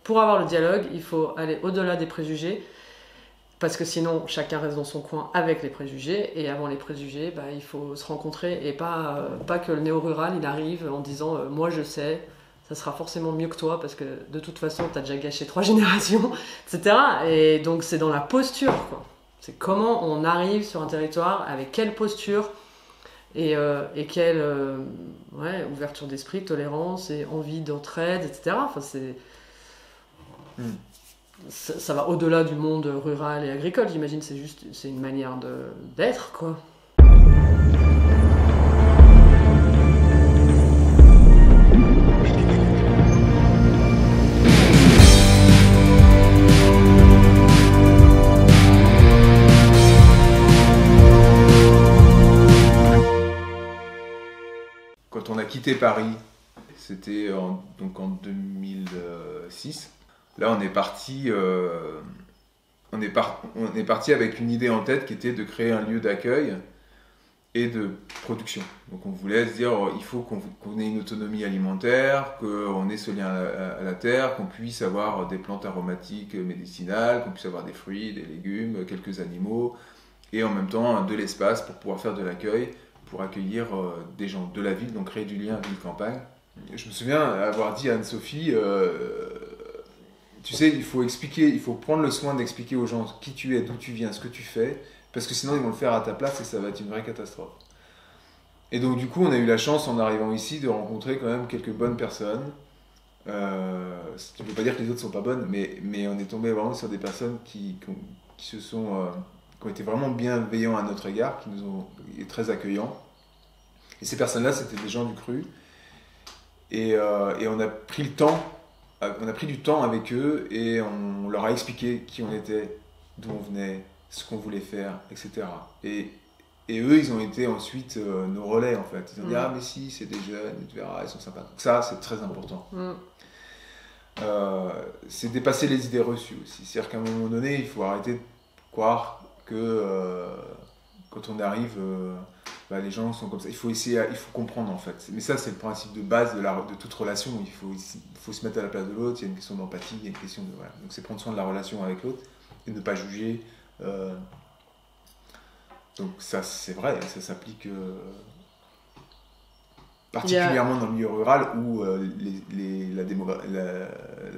pour avoir le dialogue, il faut aller au-delà des préjugés, parce que sinon, chacun reste dans son coin avec les préjugés, et avant les préjugés, il faut se rencontrer, et pas que le néo-rural, il arrive en disant « moi je sais », ça sera forcément mieux que toi, parce que de toute façon, t'as déjà gâché 3 générations, etc. Et donc c'est dans la posture, quoi. C'est comment on arrive sur un territoire, avec quelle posture, et quelle ouverture d'esprit, tolérance, et envie d'entraide, etc. Enfin, ça va au-delà du monde rural et agricole, j'imagine, c'est une manière d'être, quoi. Quand on a quitté Paris, c'était donc en 2006. Là, on est parti avec une idée en tête qui était de créer un lieu d'accueil et de production. Donc on voulait se dire, il faut qu'on ait une autonomie alimentaire, qu'on ait ce lien à la terre, qu'on puisse avoir des plantes aromatiques médicinales, qu'on puisse avoir des fruits, des légumes, quelques animaux, et en même temps de l'espace pour pouvoir faire de l'accueil, pour accueillir des gens de la ville, donc créer du lien ville-campagne. Je me souviens avoir dit à Anne-Sophie, tu sais, il faut prendre le soin d'expliquer aux gens qui tu es, d'où tu viens, ce que tu fais, parce que sinon ils vont le faire à ta place et ça va être une vraie catastrophe. Et donc du coup, on a eu la chance en arrivant ici de rencontrer quand même quelques bonnes personnes. Je ne veux pas dire que les autres ne sont pas bonnes, mais on est tombé vraiment sur des personnes qui ont été vraiment bienveillants à notre égard, qui nous ont été très accueillants. Et ces personnes-là, c'était des gens du cru. Et on a pris du temps avec eux et on leur a expliqué qui on était, d'où on venait, ce qu'on voulait faire, etc. Et eux, ils ont été ensuite nos relais, en fait. Ils ont dit « Ah, mais si, c'est des jeunes, tu verras, ils sont sympas. » Donc ça, c'est très important. C'est dépasser les idées reçues aussi. C'est-à-dire qu'à un moment donné, il faut arrêter de croire que quand on arrive, les gens sont comme ça. Il faut comprendre, en fait. Mais ça, c'est le principe de base de toute relation. Il faut se mettre à la place de l'autre. Il y a une question d'empathie, il y a une question de... Voilà. Donc c'est prendre soin de la relation avec l'autre et ne pas juger. Donc ça, c'est vrai, ça s'applique particulièrement dans le milieu rural où la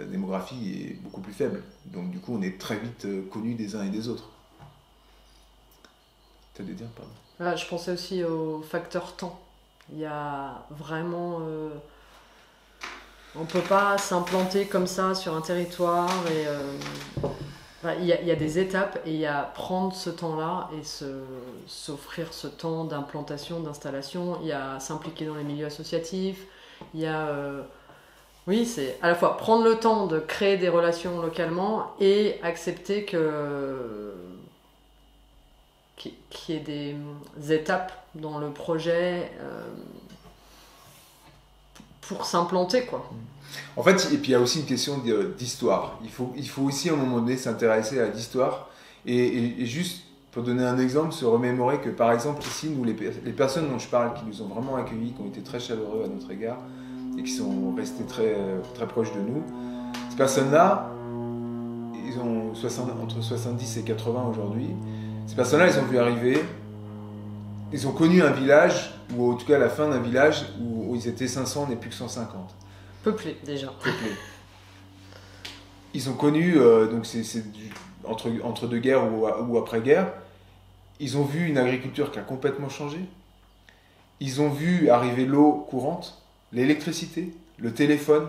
démographie est beaucoup plus faible. Donc du coup, on est très vite connus des uns et des autres. T'as des dire, pardon. Je pensais aussi au facteur temps. Il y a vraiment... on ne peut pas s'implanter comme ça sur un territoire. Il y a des étapes et il y a prendre ce temps-là et s'offrir ce temps d'implantation, d'installation. Il y a s'impliquer dans les milieux associatifs. Il y a... oui, c'est à la fois prendre le temps de créer des relations localement et accepter qu'il y ait des étapes dans le projet pour s'implanter, quoi. En fait, et puis il y a aussi une question d'histoire. Il faut aussi à un moment donné s'intéresser à l'histoire et juste, pour donner un exemple, se remémorer que par exemple ici, nous, les personnes dont je parle, qui nous ont vraiment accueillis, qui ont été très chaleureux à notre égard et qui sont restés très, très proches de nous, ces personnes-là, ils ont entre 70 et 80 aujourd'hui. Ces personnes-là, ils ont vu arriver, ils ont connu un village, ou en tout cas la fin d'un village où ils étaient 500, on n'est plus que 150. Peuplé, déjà. Peuplé. Ils ont connu, donc entre deux guerres ou après-guerre, ils ont vu une agriculture qui a complètement changé. Ils ont vu arriver l'eau courante, l'électricité, le téléphone,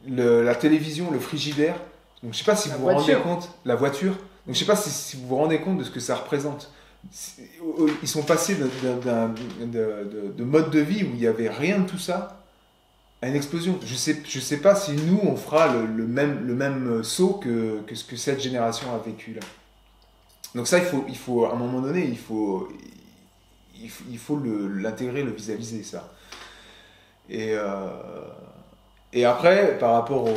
la télévision, le frigidaire. Donc je ne sais pas si vous vous rendez compte, la voiture. Donc je ne sais pas si vous vous rendez compte de ce que ça représente. Ils sont passés de mode de vie où il n'y avait rien de tout ça à une explosion. Je sais pas si nous on fera le même saut que ce que cette génération a vécu là. Donc ça il faut à un moment donné il faut l'intégrer, le visualiser ça. Et après par rapport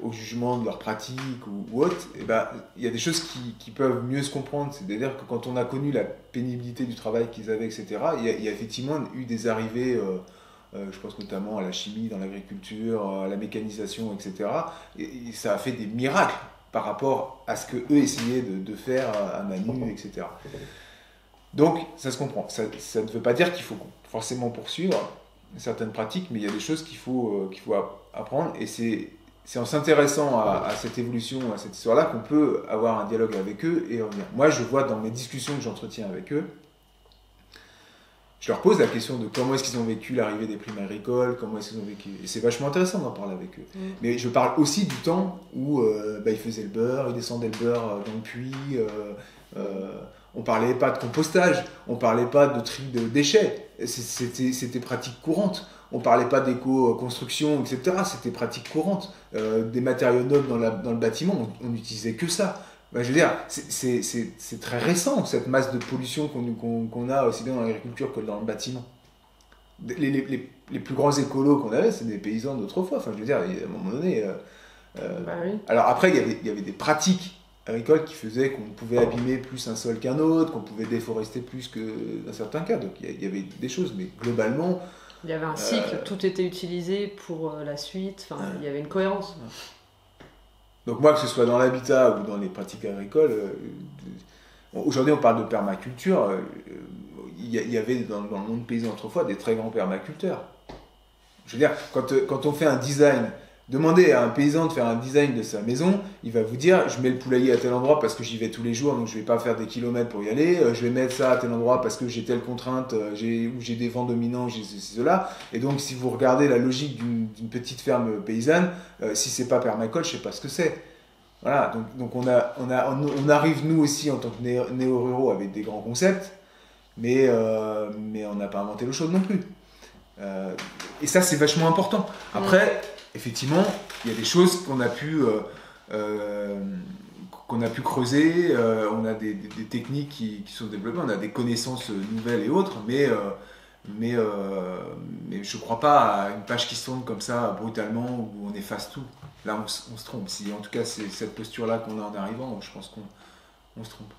au jugement de leur pratique ou autre, il y a des choses qui peuvent mieux se comprendre. C'est-à-dire que quand on a connu la pénibilité du travail qu'ils avaient, etc., il y a effectivement eu des arrivées je pense notamment à la chimie dans l'agriculture, à la mécanisation, etc. Et ça a fait des miracles par rapport à ce qu'eux essayaient de faire à Manu, etc. Donc, ça se comprend. Ça ne veut pas dire qu'il faut forcément poursuivre certaines pratiques, mais il y a des choses qu'il faut apprendre. Et c'est en s'intéressant à cette évolution, à cette histoire-là, qu'on peut avoir un dialogue avec eux et revenir. Moi, je vois dans mes discussions que j'entretiens avec eux, je leur pose la question de comment est-ce qu'ils ont vécu l'arrivée des primes agricoles, comment est-ce qu'ils ont vécu... Et c'est vachement intéressant d'en parler avec eux. Mais je parle aussi du temps où ils faisaient le beurre, ils descendaient le beurre dans le puits, on parlait pas de compostage, on parlait pas de tri de déchets, c'était pratique courante. On parlait pas d'éco-construction, etc. C'était pratique courante. Des matériaux nobles dans le bâtiment, on n'utilisait que ça. Je veux dire, c'est très récent, cette masse de pollution qu'on a aussi bien dans l'agriculture que dans le bâtiment. Les plus grands écolos qu'on avait, c'est des paysans d'autrefois. Enfin, je veux dire, à un moment donné... Oui. Alors après, il y avait des pratiques agricoles qui faisaient qu'on pouvait abîmer plus un sol qu'un autre, qu'on pouvait déforester plus que dans certains cas. Donc il y avait des choses, mais globalement... Il y avait un cycle, tout était utilisé pour la suite, il y avait une cohérence. Donc moi, que ce soit dans l'habitat ou dans les pratiques agricoles, aujourd'hui on parle de permaculture, il y avait dans le monde paysan autrefois des très grands permaculteurs. Je veux dire, quand on fait un design, demandez à un paysan de faire un design de sa maison, il va vous dire, je mets le poulailler à tel endroit parce que j'y vais tous les jours, donc je ne vais pas faire des kilomètres pour y aller, je vais mettre ça à tel endroit parce que j'ai telle contrainte, ou j'ai des vents dominants, j'ai ceci, cela. Et donc si vous regardez la logique d'une petite ferme paysanne, si c'est pas permacole, je ne sais pas ce que c'est. Voilà, donc on arrive nous aussi en tant que néo-ruraux avec des grands concepts, mais on n'a pas inventé l'eau chaude non plus. Et ça c'est vachement important. Après, effectivement, il y a des choses qu'on a pu creuser, on a des techniques qui sont développées, on a des connaissances nouvelles et autres, mais je ne crois pas à une page qui se tourne comme ça brutalement où on efface tout. Là, on se trompe. Si en tout cas c'est cette posture-là qu'on a en arrivant, je pense qu'on se trompe.